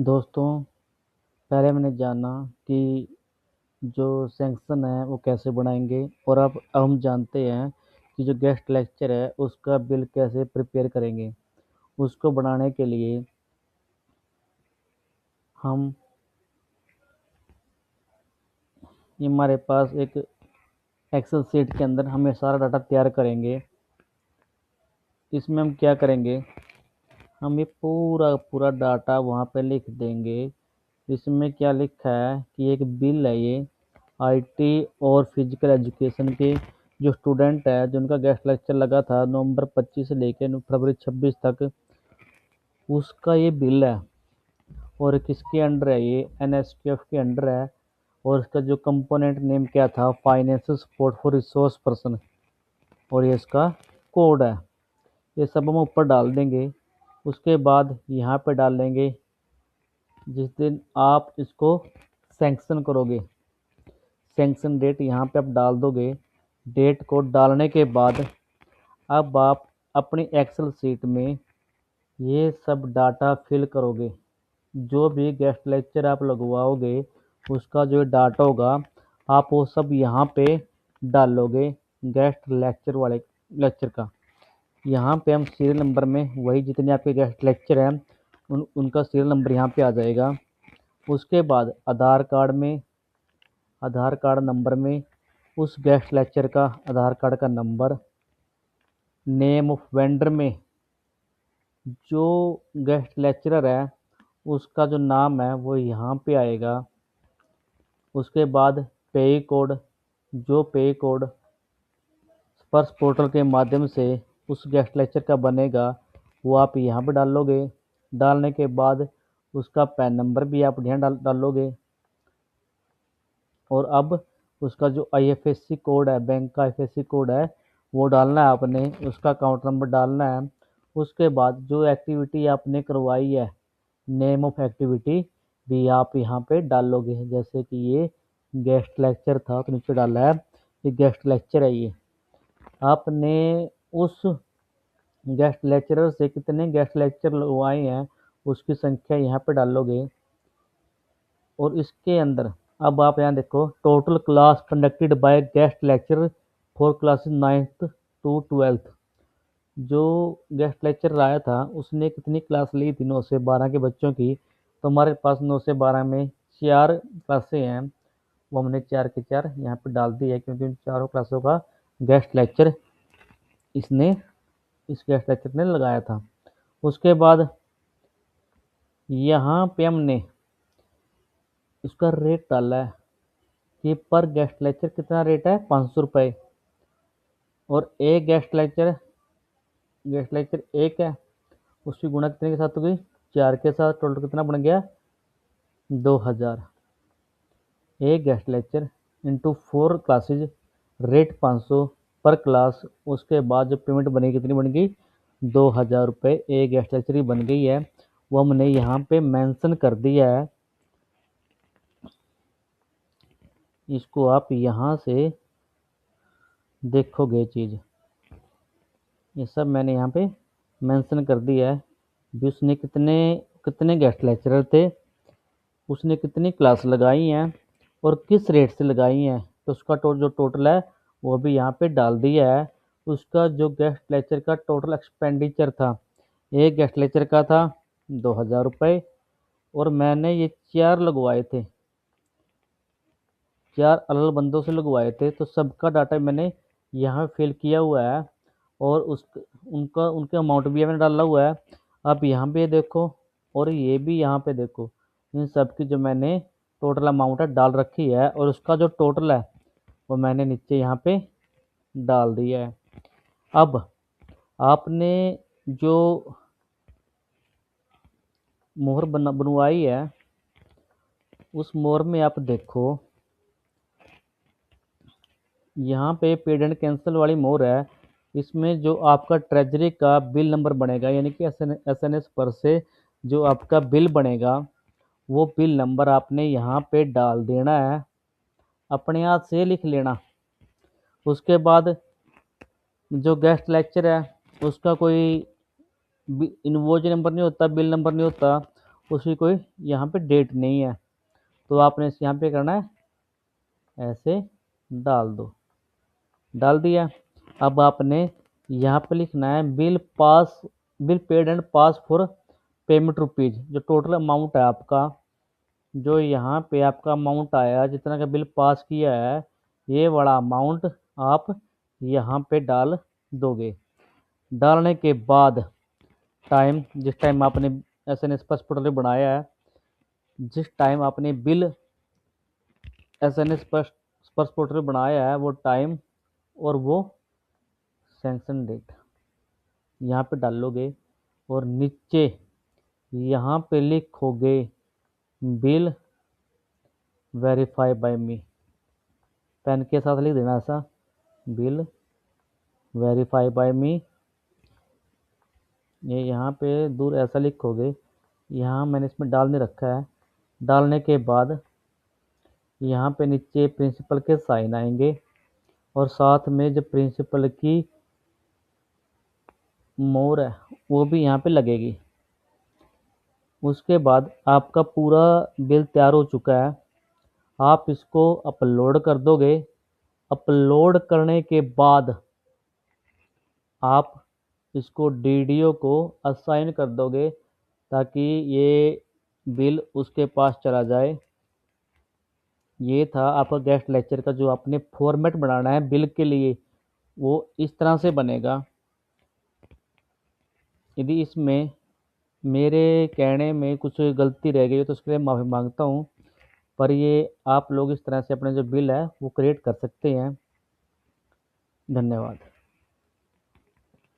दोस्तों, पहले मैंने जाना कि जो सैंक्शन है वो कैसे बनाएंगे और अब हम जानते हैं कि जो गेस्ट लेक्चर है उसका बिल कैसे प्रिपेयर करेंगे। उसको बनाने के लिए हम हमारे पास एक एक्सेल शीट के अंदर हमें सारा डाटा तैयार करेंगे। इसमें हम क्या करेंगे, हम ये पूरा पूरा डाटा वहाँ पे लिख देंगे। इसमें क्या लिखा है कि एक बिल है ये आईटी और फिजिकल एजुकेशन के जो स्टूडेंट है जिनका गेस्ट लेक्चर लगा था नवंबर 25 से लेकर फरवरी 26 तक, उसका ये बिल है। और किसके अंडर है, ये एनएसक्यूएफ के अंडर है। और इसका जो कंपोनेंट नेम क्या था, financial support for resource person. और ये इसका कोड है। ये सब हम ऊपर डाल देंगे। उसके बाद यहाँ पे डाल देंगे जिस दिन आप इसको सैंक्शन करोगे, सैंक्शन डेट यहाँ पे आप डाल दोगे। डेट को डालने के बाद अब आप अपनी एक्सेल शीट में ये सब डाटा फिल करोगे। जो भी गेस्ट लेक्चर आप लगवाओगे उसका जो डाटा होगा आप वो सब यहाँ पे डालोगे। गेस्ट लेक्चर वाले लेक्चर का यहाँ पे हम सीरियल नंबर में वही जितने आपके गेस्ट लेक्चर हैं उनका सीरियल नंबर यहाँ पे आ जाएगा। उसके बाद आधार कार्ड नंबर में उस गेस्ट लेक्चर का आधार कार्ड का नंबर, नेम ऑफ वेंडर में जो गेस्ट लेक्चरर है उसका जो नाम है वो यहाँ पे आएगा। उसके बाद पे कोड, जो पे कोड स्पर्श पोर्टल के माध्यम से उस गेस्ट लेक्चर का बनेगा वो आप यहाँ पे डालोगे। डालने के बाद उसका पैन नंबर भी आप यहाँ डालोगे। और अब उसका जो आईएफएससी कोड है, बैंक का आईएफएससी कोड है, वो डालना है आपने। उसका अकाउंट नंबर डालना है। उसके बाद जो एक्टिविटी आपने करवाई है, नेम ऑफ एक्टिविटी भी आप यहाँ पे डालोगे। जैसे कि ये गेस्ट लेक्चर था तो नीचे डाला है ये गेस्ट लेक्चर है। ये आपने उस गेस्ट लेक्चरर से कितने गेस्ट लेक्चर लगवाए हैं उसकी संख्या यहाँ पे डालोगे। और इसके अंदर अब आप यहाँ देखो, total class conducted by guest lecture for classes 9th to 12th। जो गेस्ट लेक्चर आया था उसने कितनी क्लास ली थी 9 से 12 के बच्चों की। तो हमारे पास 9 से 12 में 4 क्लासें हैं, वो हमने 4 के 4 यहाँ पे डाल दी है क्योंकि उन चारों क्लासों का गेस्ट लेक्चर इसने इस गेस्ट लेक्चर ने लगाया था। उसके बाद यहाँ पे हमने उसका रेट डाला है कि पर गेस्ट लेक्चर कितना रेट है, 500 रुपये। और एक गेस्ट लेक्चर एक है, उसकी गुणा कितने के साथ होगी, 4 के साथ। टोटल कितना बन गया, 2000। एक guest lecture into 4 classes, rate 500 पर क्लास। उसके बाद जो पेमेंट बनेगी कितनी बन गई, 2000 रुपये एक गेस्ट लेक्चर की बन गई है। वो हमने यहाँ पे मेंशन कर दिया है। इसको आप यहाँ से देखोगे चीज़, ये सब मैंने यहाँ पे मेंशन कर दिया है भी उसने कितने कितने गेस्ट लेक्चरर थे, उसने कितनी क्लास लगाई हैं और किस रेट से लगाई हैं। तो उसका जो टोटल है वो भी यहाँ पे डाल दिया है। उसका जो गेस्ट लेक्चर का टोटल एक्सपेंडिचर था, एक गेस्ट लेक्चर का था 2000 रुपये। और मैंने ये 4 लगवाए थे, 4 अलग अलग बंदों से लगवाए थे, तो सबका डाटा मैंने यहाँ फिल किया हुआ है। और उस उनका उनके अमाउंट भी मैंने डाला हुआ है। आप यहाँ पे देखो और ये भी यहाँ पे देखो, इन सब की जो मैंने टोटल अमाउंट है डाल रखी है। और उसका जो टोटल है वो मैंने नीचे यहाँ पे डाल दिया है। अब आपने जो मोहर बनवाई है उस मोहर में आप देखो, यहाँ पे पेड एंड कैंसिल वाली मोहर है। इसमें जो आपका ट्रेजरी का बिल नंबर बनेगा, यानी कि एसएनएस पर से जो आपका बिल बनेगा वो बिल नंबर आपने यहाँ पे डाल देना है, अपने हाथ से लिख लेना। उसके बाद जो गेस्ट लेक्चर है उसका कोई इनवॉइस नंबर नहीं होता, बिल नंबर नहीं होता। उसकी कोई यहाँ पे डेट नहीं है, तो आपने इस यहाँ पे करना है ऐसे डाल दो, डाल दिया। अब आपने यहाँ पे लिखना है bill paid and pass for payment rupees, जो टोटल अमाउंट है आपका, जो यहाँ पे आपका अमाउंट आया जितना का बिल पास किया है, ये वाला अमाउंट आप यहाँ पे डाल दोगे। डालने के बाद जिस टाइम आपने SNS स्पर्श पोर्टल बनाया है, जिस टाइम आपने बिल SNS स्पर्श पोर्टल बनाया है, वो टाइम और वो सैंक्शन डेट यहाँ पे डालोगे, और नीचे यहाँ पे लिखोगे बिल वेरीफाई बाय मी, पेन के साथ लिख देना ऐसा, बिल वेरीफाई बाय मी। ये यहाँ पे दूर ऐसा लिखोगे, यहाँ मैंने इसमें डालने रखा है। डालने के बाद यहाँ पे नीचे प्रिंसिपल के साइन आएंगे, और साथ में जो प्रिंसिपल की मोहर है वो भी यहाँ पे लगेगी। उसके बाद आपका पूरा बिल तैयार हो चुका है, आप इसको अपलोड कर दोगे। अपलोड करने के बाद आप इसको DDO को असाइन कर दोगे, ताकि ये बिल उसके पास चला जाए। ये था आपका गेस्ट लेक्चर का जो आपने फॉर्मेट बनाना है बिल के लिए, वो इस तरह से बनेगा। यदि इसमें मेरे कहने में कुछ गलती रह गई है तो उसके लिए माफ़ी मांगता हूँ, पर ये आप लोग इस तरह से अपने जो बिल है वो क्रिएट कर सकते हैं। धन्यवाद।